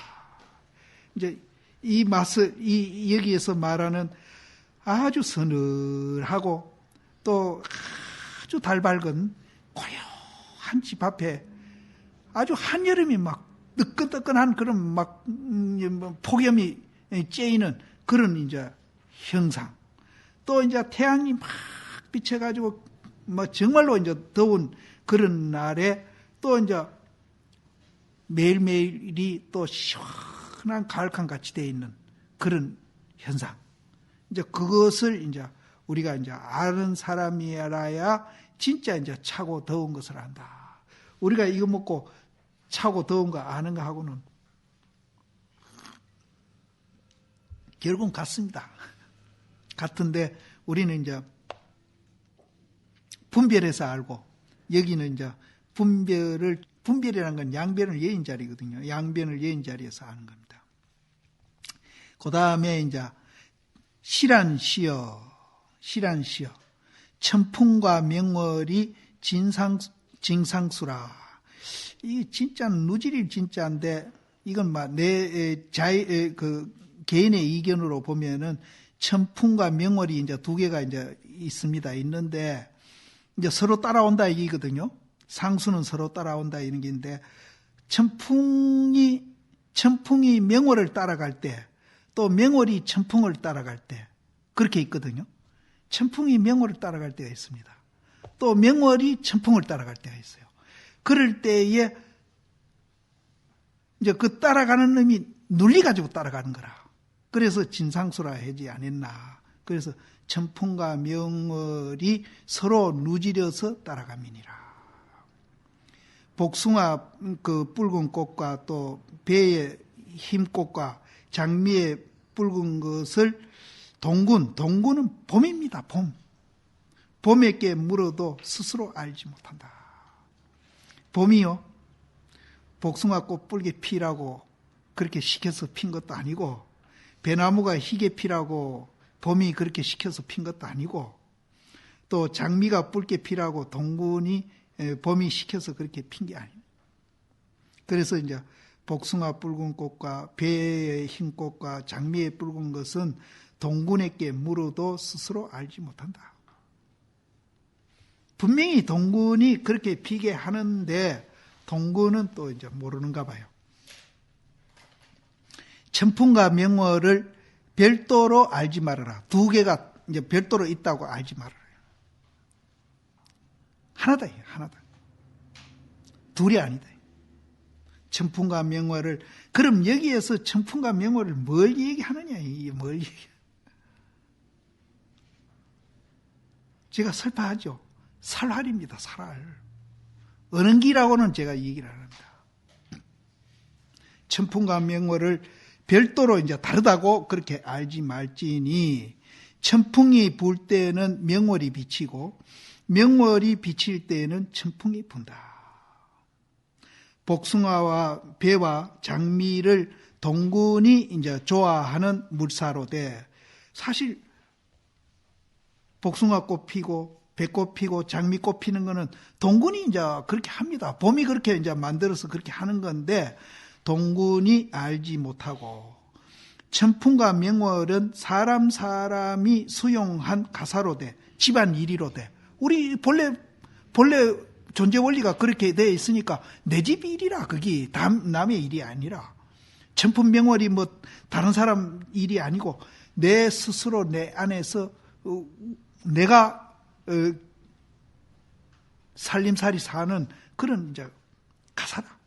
이제 이 맛을 여기에서 말하는 아주 서늘하고 또 아주 달 밝은 고요한 집 앞에 아주 한여름이 막 뜨끈뜨끈한 그런 막 폭염이 쬐이는 그런 이제 형상. 또 이제 태양이 막 비쳐가지고 뭐 정말로 이제 더운 그런 날에 또 이제 매일매일이 또 시원한 가을강 같이 되어 있는 그런 현상. 이제 그것을 이제 우리가 이제 아는 사람이라야 진짜 이제 차고 더운 것을 안다. 우리가 이거 먹고 차고 더운 거 아는 거 하고는 결국은 같습니다. 같은데 우리는 이제 분별해서 알고 여기는 이제 분별이라는 건 양변을 여인 자리거든요. 양변을 여인 자리에서 아는 겁니다. 그 다음에 이제 실안시여 천풍과 명월이 징상수라. 이 진짜 누질이 진짜인데 이건 막 그 개인의 의견으로 보면은 천풍과 명월이 이제 두 개가 이제 있는데 이제 서로 따라온다 얘기거든요. 상수는 서로 따라온다 이런 게인데 천풍이 명월을 따라갈 때 또 명월이 천풍을 따라갈 때 그렇게 있거든요. 천풍이 명월을 따라갈 때가 있습니다. 또 명월이 천풍을 따라갈 때가 있어요. 그럴 때에 이제 그 따라가는 놈이 눌리가지고 따라가는 거라. 그래서 진상수라 하지 않았나. 그래서 천풍과 명월이 서로 누지려서 따라가미니라. 복숭아 그 붉은 꽃과 또 배의 흰꽃과 장미의 붉은 것을 동군은 봄입니다. 봄에게 물어도 스스로 알지 못한다. 봄이요. 복숭아꽃 붉게 피라고 그렇게 시켜서 핀 것도 아니고 배나무가 희게 피라고 봄이 그렇게 시켜서 핀 것도 아니고 또 장미가 붉게 피라고 동군이 봄이 시켜서 그렇게 핀 게 아니에요. 그래서 이제 복숭아 붉은 꽃과 배의 흰 꽃과 장미의 붉은 것은 동군에게 물어도 스스로 알지 못한다. 분명히 동군이 그렇게 피게 하는데 동군은 또 이제 모르는가 봐요. 천풍과 명월을 별도로 알지 말아라. 두 개가 이제 별도로 있다고 알지 말아라. 하나다, 하나다. 둘이 아니다. 천풍과 명월을, 그럼 여기에서 천풍과 명월을 뭘 얘기하느냐, 이게 뭘 얘기해. 제가 설파하죠. 살활입니다, 살활. 은은기라고는 제가 얘기를 안 합니다. 천풍과 명월을 별도로 이제 다르다고 그렇게 알지 말지니, 천풍이 불 때는 명월이 비치고, 명월이 비칠 때는 천풍이 분다. 복숭아와 배와 장미를 동군이 이제 좋아하는 물사로되, 사실 복숭아꽃 피고 배꽃 피고 장미꽃 피는 거는 동군이 이제 그렇게 합니다. 봄이 그렇게 이제 만들어서 그렇게 하는 건데 동군이 알지 못하고, 천풍과 명월은 사람이 수용한 가사로되 집안 일이로 돼. 우리 본래 존재 원리가 그렇게 되어 있으니까 내 집 일이라, 그게 남의 일이 아니라, 천풍 명월이 뭐 다른 사람 일이 아니고 내 스스로 내 안에서 내가 살림살이 사는 그런 이제 가사다.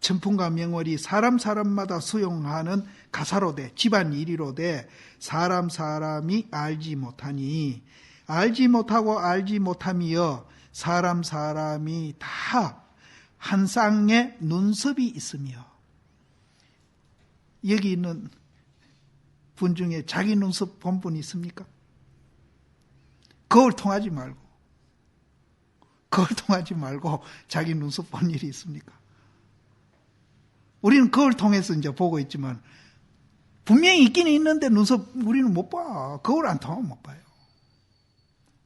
천풍과 명월이 사람마다 수용하는 가사로 돼, 집안 일이로 돼, 사람이 알지 못하니, 알지 못하고 알지 못함이여 사람이 다 한 쌍의 눈썹이 있으며, 여기 있는 분 중에 자기 눈썹 본 분 있습니까? 거울 통하지 말고 자기 눈썹 본 일이 있습니까? 우리는 거울 통해서 이제 보고 있지만 분명히 있기는 있는데 눈썹 우리는 못 봐. 거울 안 통하면 못 봐요.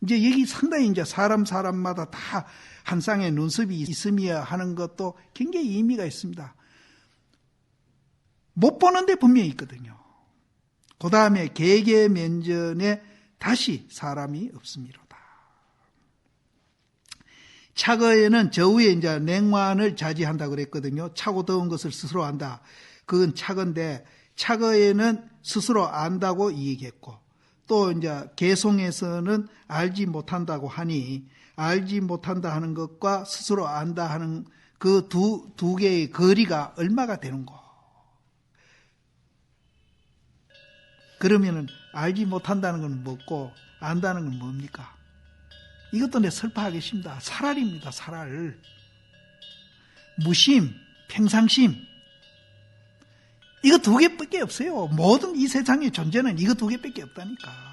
이제 여기 상당히 이제 사람마다 다 한 쌍의 눈썹이 있으며 하는 것도 굉장히 의미가 있습니다. 못 보는데 분명히 있거든요. 그 다음에 계계면전에 다시 사람이 없음이로다. 차거에는 저위에 이제 냉환을 자제한다 그랬거든요. 차고 더운 것을 스스로 안다. 그건 차건데, 차거에는 스스로 안다고 얘기했고, 또 이제 개송에서는 알지 못한다고 하니, 알지 못한다 하는 것과 스스로 안다 하는 그 두 개의 거리가 얼마가 되는고. 그러면은 알지 못한다는 건 뭐고 안다는 건 뭡니까? 이것도 내 설파하겠습니다. 살활입니다. 살활. 무심, 평상심. 이거 두 개밖에 없어요. 모든 이 세상의 존재는 이거 두 개밖에 없다니까.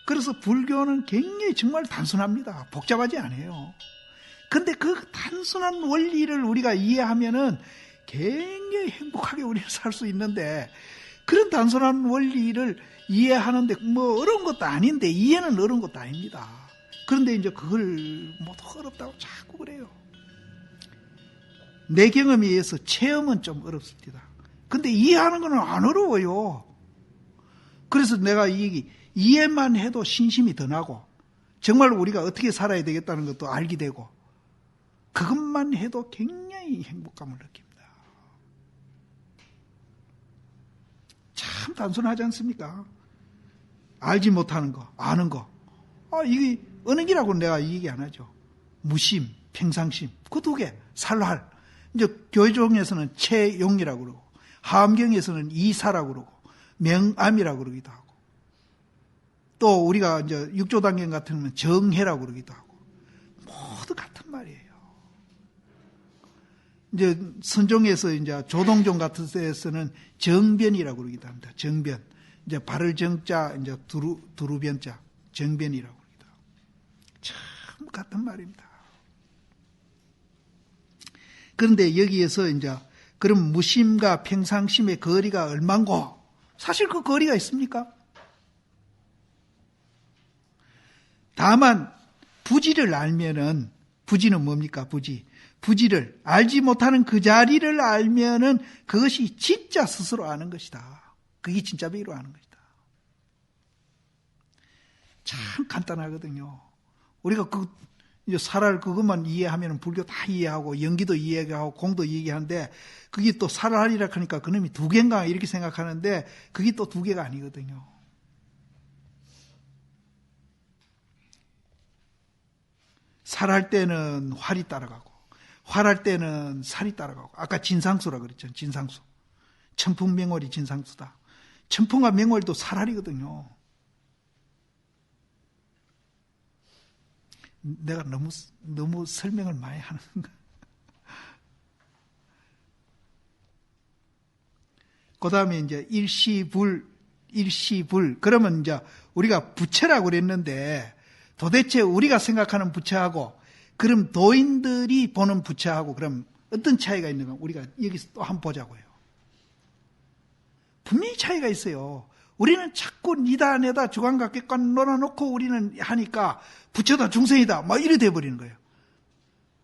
그래서 불교는 굉장히 정말 단순합니다. 복잡하지 않아요. 근데 그 단순한 원리를 우리가 이해하면은 굉장히 행복하게 우리는 살 수 있는데, 그런 단순한 원리를 이해하는데 뭐 어려운 것도 아닌데, 이해는 어려운 것도 아닙니다. 그런데 이제 그걸 모두 어렵다고 자꾸 그래요. 내 경험에 의해서 체험은 좀 어렵습니다. 근데 이해하는 건 안 어려워요. 그래서 내가 이 얘기, 이해만 해도 신심이 더 나고, 정말 우리가 어떻게 살아야 되겠다는 것도 알게 되고, 그것만 해도 굉장히 행복감을 느낍니다. 참 단순하지 않습니까? 알지 못하는 거, 아는 거. 이게 어느 기라고 내가 이 얘기 안 하죠. 무심, 평상심. 그 두 개, 살활. 이제 교회종에서는 채용이라고 그러고, 하암경에서는 이사라고 그러고, 명암이라고 그러기도 하고, 또 우리가 이제 육조단경 같은 경우는 정해라고 그러기도 하고, 모두 같은 말이에요. 이제 선종에서 이제 조동종 같은 데에서는 정변이라고 그러기도 합니다. 정변. 이제 발을 정자, 이제 두루변자, 정변이라고 그러기도 하고. 참 같은 말입니다. 그런데 여기에서 이제 그럼 무심과 평상심의 거리가 얼만고? 사실 그 거리가 있습니까? 다만 부지를 알면은, 부지는 뭡니까? 부지를 알지 못하는 그 자리를 알면은 그것이 진짜 스스로 아는 것이다. 그게 진짜 비로 아는 것이다. 참 간단하거든요. 우리가 이제 살알 그것만 이해하면 불교 다 이해하고 연기도 이해하고 공도 이해하는데 그게 또 살알이라 하니까 그놈이 두 개인가 이렇게 생각하는데 그게 또 두 개가 아니거든요. 살할 때는 활이 따라가고 활할 때는 살이 따라가고 아까 진상수라 그랬죠. 진상수. 천풍명월이 진상수다. 천풍과 명월도 살알이거든요. 내가 너무 설명을 많이 하는가. 그 다음에 이제 일시불. 그러면 이제 우리가 부처라고 그랬는데 도대체 우리가 생각하는 부처하고 그럼 도인들이 보는 부처하고 그럼 어떤 차이가 있는가 우리가 여기서 또 한번 보자고요. 분명히 차이가 있어요. 우리는 자꾸 니다 내다 주관각객관 놀아놓고 우리는 하니까 부처다 중생이다 막 이래 돼버리는 거예요.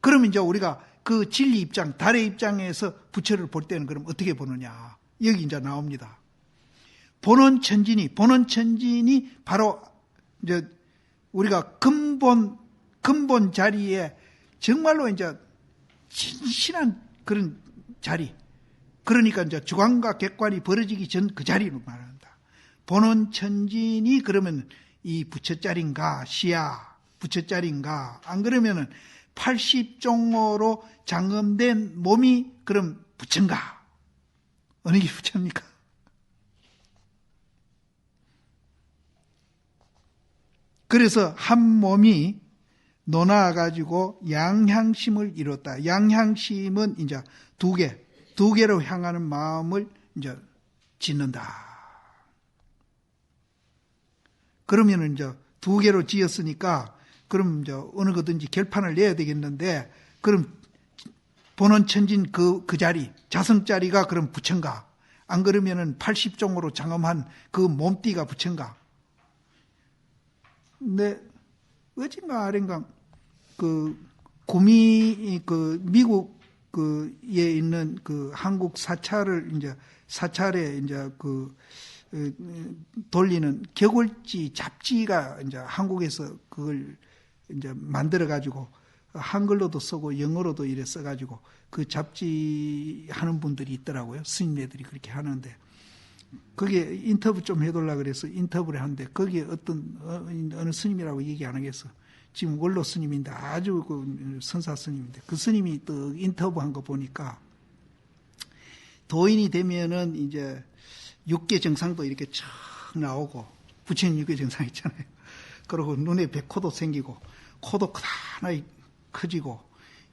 그러면 이제 우리가 그 진리 입장, 달의 입장에서 부처를 볼 때는 그럼 어떻게 보느냐. 여기 이제 나옵니다. 본원천진이 바로 이제 우리가 근본 자리에 정말로 이제 진실한 그런 자리. 그러니까 이제 주관과 객관이 벌어지기 전 그 자리로 말합니다. 본원천진이 그러면 이 부처짜리인가, 시야, 부처짜리인가, 안 그러면은 80종호로 장엄된 몸이 그럼 부처인가? 어느 게 부처입니까? 그래서 한 몸이 논아가지고 양향심을 이뤘다. 양향심은 이제 두 개로 향하는 마음을 이제 짓는다. 그러면은 이제 두 개로 지었으니까 그럼 이제 어느 거든지 결판을 내야 되겠는데 그럼 본원천진 그 자리, 자성자리가 그럼 부처인가? 안 그러면은 80종으로 장엄한 그 몸띠가 부처인가? 근데 어딘가 아닌가 미국에 있는 그 한국 사찰에 이제 돌리는 격월지 잡지가 이제 한국에서 그걸 이제 만들어 가지고 한글로도 쓰고 영어로도 이래 써 가지고 그 잡지 하는 분들이 있더라고요. 스님네들이 그렇게 하는데 거기에 인터뷰 좀 해달라 그래서 인터뷰를 하는데 거기에 어느 스님이라고 얘기 안 하겠어. 지금 원로 스님인데 아주 그 선사 스님인데 그 스님이 또 인터뷰한 거 보니까 도인이 되면은 이제 6개 정상도 이렇게 쫙 나오고 부처님 6개 정상 있잖아요. 그리고 눈에 백호도 생기고 코도 크다나이 커지고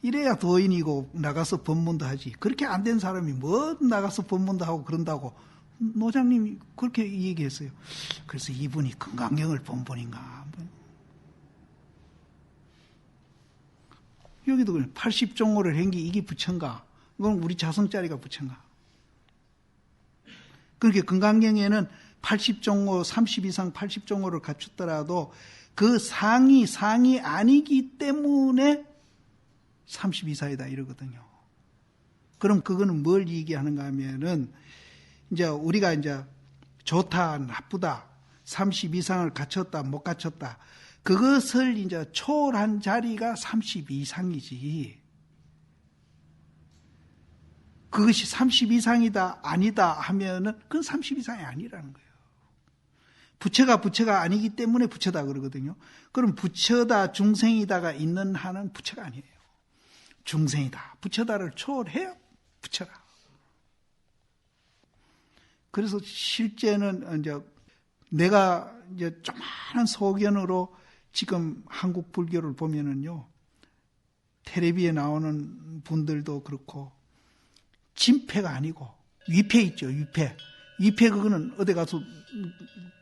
이래야 도인이고 나가서 법문도 하지. 그렇게 안 된 사람이 뭐 나가서 법문도 하고 그런다고 노장님이 그렇게 얘기했어요. 그래서 이분이 금강경을 본 분인가. 여기도 80종호를 한 게 이게 부처인가? 이건 우리 자성자리가 부처인가? 그렇게 금강경에는 80종호, 30 이상 80종호를 갖췄더라도 그 상이 아니기 때문에 30 이상이다 이러거든요. 그럼 그거는 뭘 얘기하는가 하면은 이제 우리가 이제 좋다, 나쁘다, 30 이상을 갖췄다, 못 갖췄다. 그것을 이제 초월한 자리가 30 이상이지. 그것이 30 이상이다, 아니다 하면은 그건 30 이상이 아니라는 거예요. 부처가 아니기 때문에 부처다 그러거든요. 그럼 부처다, 중생이다가 있는 한은 부처가 아니에요. 중생이다, 부처다를 초월해야 부처다. 그래서 실제는 이제 내가 이제 조그마한 소견으로 지금 한국 불교를 보면은요, 텔레비에 나오는 분들도 그렇고, 진패가 아니고, 위패 있죠, 위패. 위패 그거는 어디 가서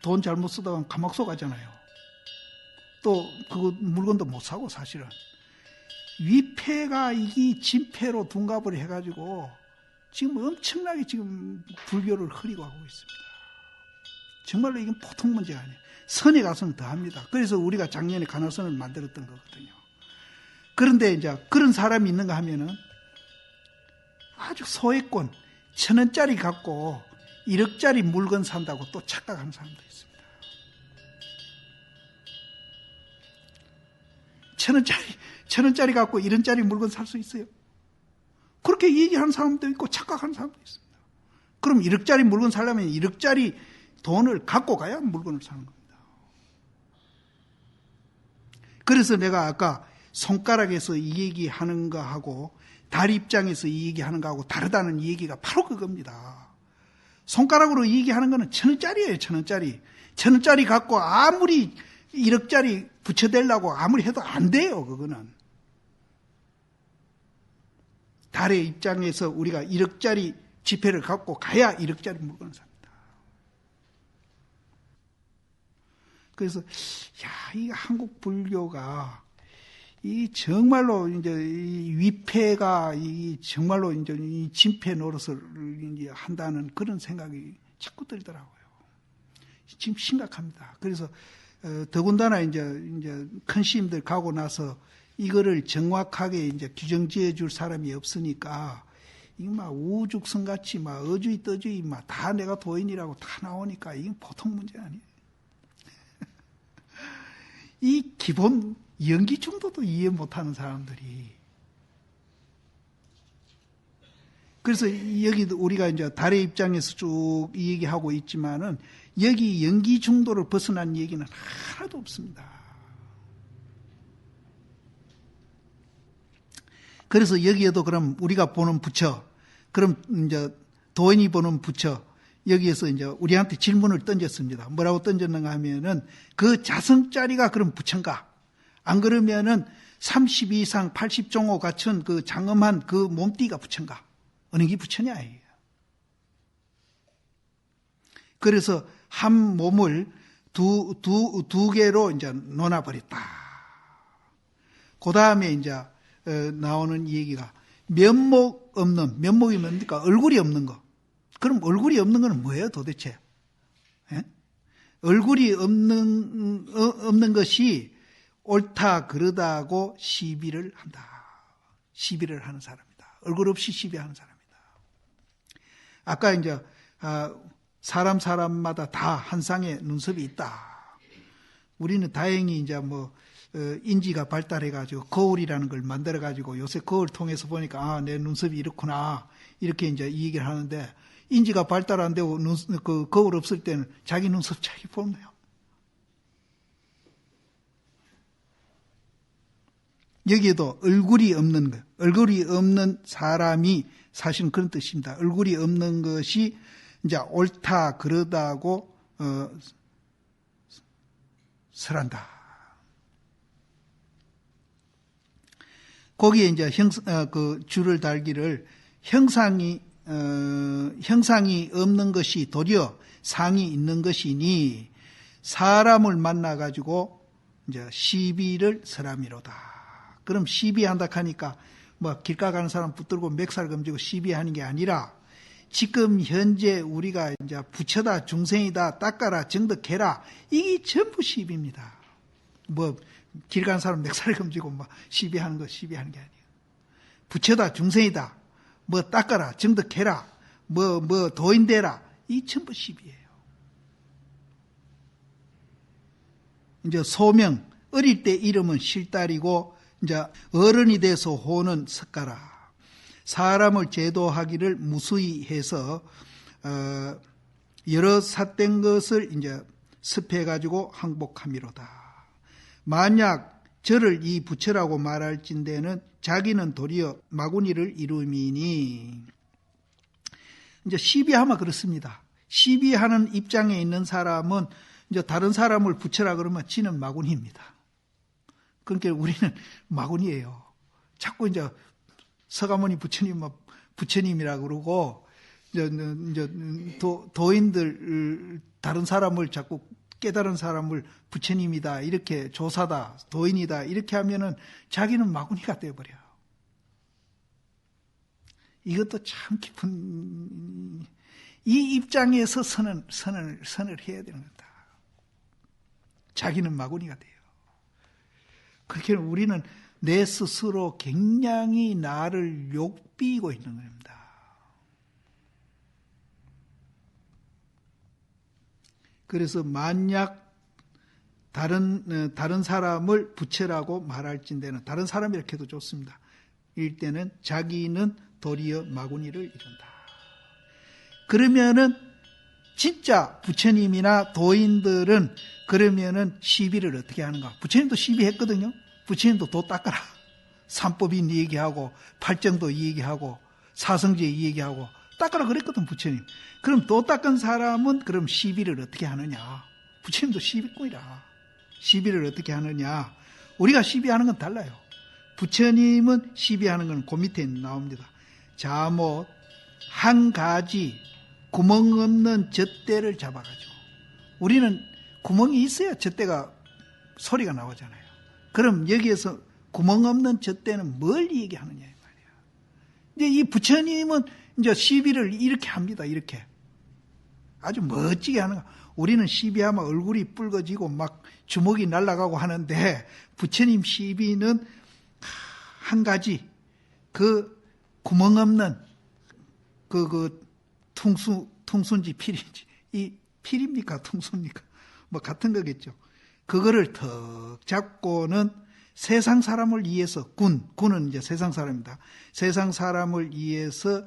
돈 잘못 쓰다가 감옥소 가잖아요. 또 그거 물건도 못 사고 사실은. 위패가 이게 진패로 둔갑을 해가지고 지금 엄청나게 지금 불교를 흐리고 하고 있습니다. 정말로 이건 보통 문제가 아니에요. 선에 가서는 더 합니다. 그래서 우리가 작년에 간화선을 만들었던 거거든요. 그런데 이제 그런 사람이 있는가 하면은 아주 소액권, 1,000원짜리 갖고 1억짜리 물건 산다고 또 착각하는 사람도 있습니다. 천 원짜리 갖고 1원짜리 물건 살 수 있어요? 그렇게 얘기하는 사람도 있고 착각하는 사람도 있습니다. 그럼 1억짜리 물건 살려면 1억짜리 돈을 갖고 가야 물건을 사는 겁니다. 그래서 내가 아까 손가락에서 이 얘기하는 거하고 달 입장에서 이 얘기하는 거하고 다르다는 얘기가 바로 그겁니다. 손가락으로 얘기하는 거는 1,000원짜리예요. 1,000원짜리. 1,000원짜리 갖고 아무리 1억짜리 붙여대려고 아무리 해도 안 돼요. 그거는. 달의 입장에서 우리가 1억짜리 지폐를 갖고 가야 1억짜리 물건을 삽니다. 그래서 이 한국 불교가 이 정말로 이제 이 위패가 이 정말로 이제 이 진패 노릇을 이제 한다는 그런 생각이 자꾸 들더라고요. 지금 심각합니다. 그래서 더군다나 이제 큰 스님들 가고 나서 이거를 정확하게 이제 규정지어 줄 사람이 없으니까 이게 막 우죽성 같이 막 어주의 떠주의 막 다 내가 도인이라고 다 나오니까 이게 보통 문제 아니에요. 이 기본 연기 정도도 이해 못하는 사람들이. 그래서 여기도 우리가 이제 달의 입장에서 쭉 이 얘기하고 있지만은 여기 연기 중도를 벗어난 얘기는 하나도 없습니다. 그래서 여기에도 그럼 우리가 보는 부처, 그럼 이제 도인이 보는 부처, 여기에서 이제 우리한테 질문을 던졌습니다. 뭐라고 던졌는가 하면은 그 자성짜리가 그럼 부처인가? 안 그러면은 30 이상 80종호 갖춘 그 장엄한 그 몸띠가 부처인가? 어느 게 부처냐? 그래서 한 몸을 두 개로 이제 놓아버렸다. 그 다음에 이제 나오는 얘기가 면목이 뭡니까? 얼굴이 없는 거. 그럼 얼굴이 없는 거는 뭐예요 도대체? 예? 얼굴이 없는 것이 옳다 그르다고 시비를 한다. 시비를 하는 사람이다. 얼굴 없이 시비하는 사람이다. 아까 이제 사람마다 다 한 쌍의 눈썹이 있다. 우리는 다행히 이제 인지가 발달해가지고 거울이라는 걸 만들어가지고 요새 거울 통해서 보니까 내 눈썹이 이렇구나 이렇게 이제 이 얘기를 하는데 인지가 발달 안 되고 그 거울 없을 때는 자기 눈썹 자기 보네요. 여기에도 얼굴이 없는 것, 얼굴이 없는 사람이 사실은 그런 뜻입니다. 얼굴이 없는 것이 이제 옳다 그러다고 설한다. 거기에 이제 그 줄을 달기를 형상이 없는 것이 도리어 상이 있는 것이니 사람을 만나 가지고 이제 시비를 설함이로다. 그럼 시비한다 하니까 길가 가는 사람 붙들고 멱살 검지고 시비하는 게 아니라 지금 현재 우리가 이제 부처다 중생이다 닦아라 정덕해라 이게 전부 시비입니다. 길 가는 사람 멱살 검지고 시비하는 게 아니에요. 부처다 중생이다 닦아라 정덕해라 도인되라 이 전부 시비예요. 이제 소명 어릴 때 이름은 실달이고 이제 어른이 돼서 호는 석가라. 사람을 제도하기를 무수히 해서 여러 삿된 것을 이제 습해 가지고 항복함이로다. 만약 저를 이 부처라고 말할진대는 자기는 도리어 마구니를 이루미니. 이제 시비하면 그렇습니다. 시비하는 입장에 있는 사람은 이제 다른 사람을 부처라 그러면 지는 마구니입니다. 그러니까 우리는 마구니예요. 자꾸 이제 서가모니 부처님이라 그러고 이제 도인들 다른 사람을 자꾸 깨달은 사람을 부처님이다 이렇게 조사다 도인이다 이렇게 하면은 자기는 마구니가 되어버려요. 이것도 참 깊은 이 입장에서 선을 해야 되는 거다. 자기는 마구니가 돼요. 그렇게 우리는 내 스스로 굉장히 나를 욕비고 있는 겁니다. 그래서 만약 다른 사람을 부처라고 말할진대는 다른 사람 이렇게 해도 좋습니다. 이럴 때는 자기는 도리어 마구니를 이룬다. 그러면은 진짜 부처님이나 도인들은 그러면은 시비를 어떻게 하는가? 부처님도 시비했거든요. 부처님도 도 닦아라. 삼법인 얘기하고 팔정도 얘기하고 사성제 얘기하고 닦아라 그랬거든 부처님. 그럼 도 닦은 사람은 그럼 시비를 어떻게 하느냐? 부처님도 시비꾼이라. 시비를 어떻게 하느냐? 우리가 시비하는 건 달라요. 부처님은 시비하는 건 그 밑에 나옵니다. 자못 한 가지 구멍 없는 젖대를 잡아가지고 우리는 구멍이 있어야 젖대가 소리가 나오잖아요. 그럼 여기에서 구멍 없는 젖대는 뭘 얘기하느냐 이 말이야. 이제 이 부처님은 이제 시비를 이렇게 합니다. 이렇게 아주 멋지게 하는 거. 우리는 시비하면 얼굴이 붉어지고 막 주먹이 날아가고 하는데 부처님 시비는 한 가지 그 구멍 없는 퉁순지 필인지 이 필입니까 퉁순입니까 뭐 같은 거겠죠. 그거를 턱 잡고는 세상 사람을 위해서 군은 이제 세상 사람입니다. 세상 사람을 위해서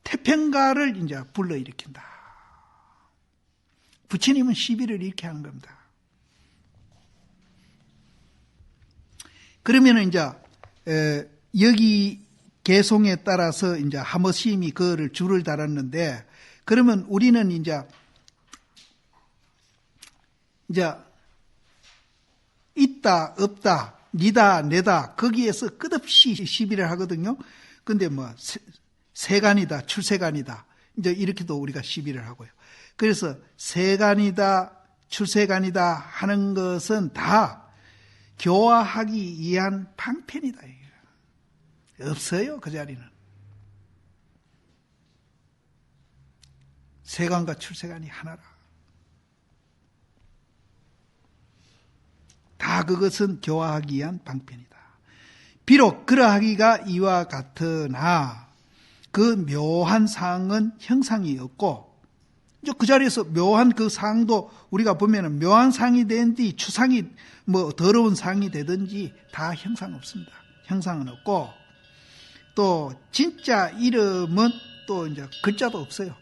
태평가를 이제 불러일으킨다. 부처님은 시비를 이렇게 하는 겁니다. 그러면은 이제 여기 개송에 따라서 이제 하머심이 그거를 줄을 달았는데 그러면 우리는 이제 있다 없다 니다 내다 거기에서 끝없이 시비를 하거든요. 근데 뭐 세간이다 출세간이다 이제 이렇게도 우리가 시비를 하고요. 그래서 세간이다 출세간이다 하는 것은 다 교화하기 위한 방편이다. 없어요 그 자리는. 세간과 출세간이 하나라. 다 그것은 교화하기 위한 방편이다. 비록 그러하기가 이와 같으나 그 묘한 상은 형상이 없고 이제 그 자리에서 묘한 그 상도 우리가 보면은 묘한 상이 되든지 추상이 뭐 더러운 상이 되든지 다 형상 없습니다. 형상은 없고 또 진짜 이름은 또 이제 글자도 없어요.